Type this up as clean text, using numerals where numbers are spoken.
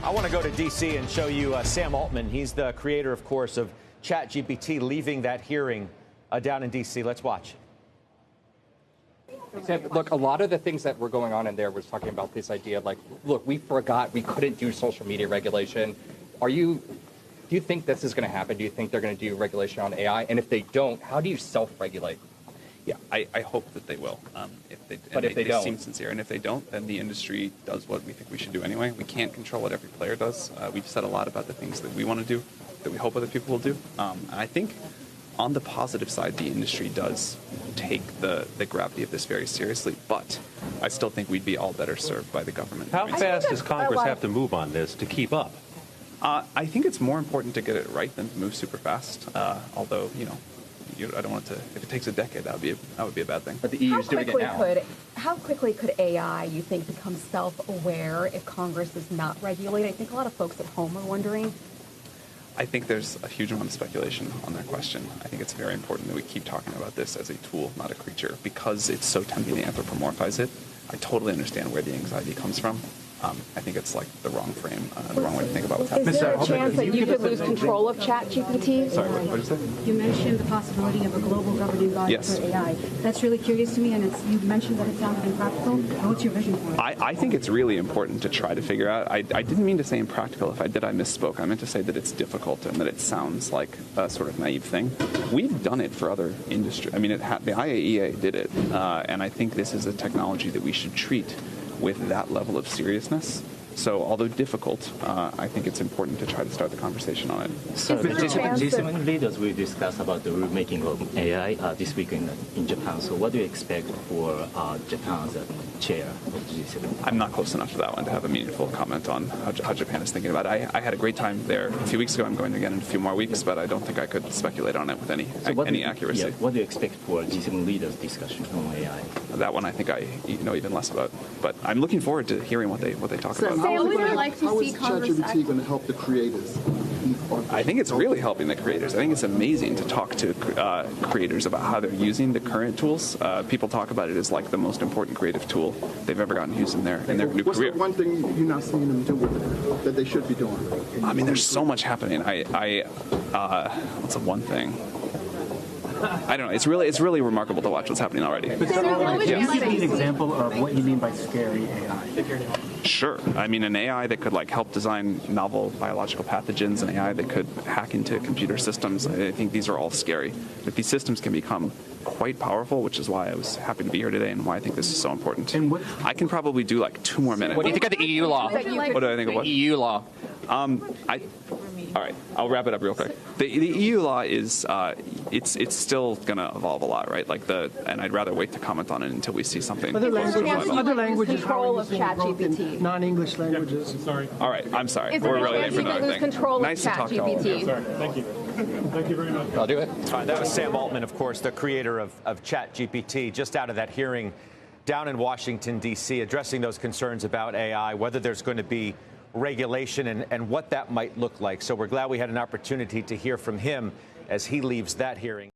I want to go to D.C. and show you Sam Altman. He's the creator, of course, of ChatGPT, leaving that hearing down in D.C. Let's watch. Sam, look, a lot of the things that were going on in there was talking about this idea of, like, look, we forgot we couldn't do social media regulation. Do you think this is going to happen? Do you think they're going to do regulation on AI? And if they don't, how do you self-regulate? Yeah, I hope that they will. If they don't, seem sincere, and if they don't, then the industry does what we think we should do anyway. We can't control what every player does. We've said a lot about the things that we want to do, that we hope other people will do. And I think on the positive side, the industry does take the gravity of this very seriously, but I still think we'd be all better served by the government. How fast does Congress have to move on this to keep up? I think it's more important to get it right than to move super fast, although, I don't want to. If it takes a decade, that would be a bad thing. But the EU is doing it now. How quickly could AI, you think, become self-aware if Congress is not regulated? I think a lot of folks at home are wondering. I think there's a huge amount of speculation on that question. I think it's very important that we keep talking about this as a tool, not a creature, because it's so tempting to anthropomorphize it. I totally understand where the anxiety comes from. I think it's like the wrong frame, the wrong way to think about what's happening. Is there a chance that you could lose control of ChatGPT? Sorry, what did you say? You mentioned the possibility of a global governing body for AI. That's really curious to me, and you mentioned that it sounded impractical. What's your vision for it? I think it's really important to try to figure out. I didn't mean to say impractical. If I did, I misspoke. I meant to say that it's difficult and that it sounds like a sort of naive thing. We've done it for other industries. I mean, the IAEA did it, and I think this is a technology that we should treat with that level of seriousness. So, although difficult, I think it's important to try to start the conversation on it. So, the G7 leaders will discuss about the rulemaking of AI this week in Japan. So, what do you expect for Japan as a chair of G7? I'm not close enough to that one to have a meaningful comment on how Japan is thinking about it. I had a great time there a few weeks ago. I'm going again in a few more weeks, but I don't think I could speculate on it with any accuracy. Yeah, what do you expect for G7 leaders' discussion on AI? That one I think I know even less about. But I'm looking forward to hearing what they talk about. Sam, would you like to see Congress ChatGPT going to help the creators? I think it's really helping the creators. I think it's amazing to talk to creators about how they're using the current tools. People talk about it as like the most important creative tool they've ever gotten used in their new What's career. the one thing you're not seeing them do with it that they should be doing? I mean, there's so much happening. What's the one thing? I don't know. It's really remarkable to watch what's happening already. Can you give me an example of what you mean by scary AI? Sure. I mean, an AI that could help design novel biological pathogens, an AI that could hack into computer systems. I think these are all scary. But these systems can become quite powerful, which is why I was happy to be here today and why I think this is so important. And I can probably do 2 more minutes. What do you think of the EU law? What do I think of what? The EU law. All right, I'll wrap it up real quick. The EU law is it's still going to evolve a lot, right? And I'd rather wait to comment on it until we see something. Other languages, control of ChatGPT. Non-English languages. Sorry. All right, I'm sorry. Is there We're a really chance late for you could another lose thing. control of Nice to talk to all of you. ChatGPT? Sorry. Thank you. Thank you very much. I'll do it. All right, that was Sam Altman, of course, the creator of ChatGPT, just out of that hearing down in Washington, D.C., addressing those concerns about AI, whether there's going to be regulation and what that might look like. So we're glad we had an opportunity to hear from him as he leaves that hearing.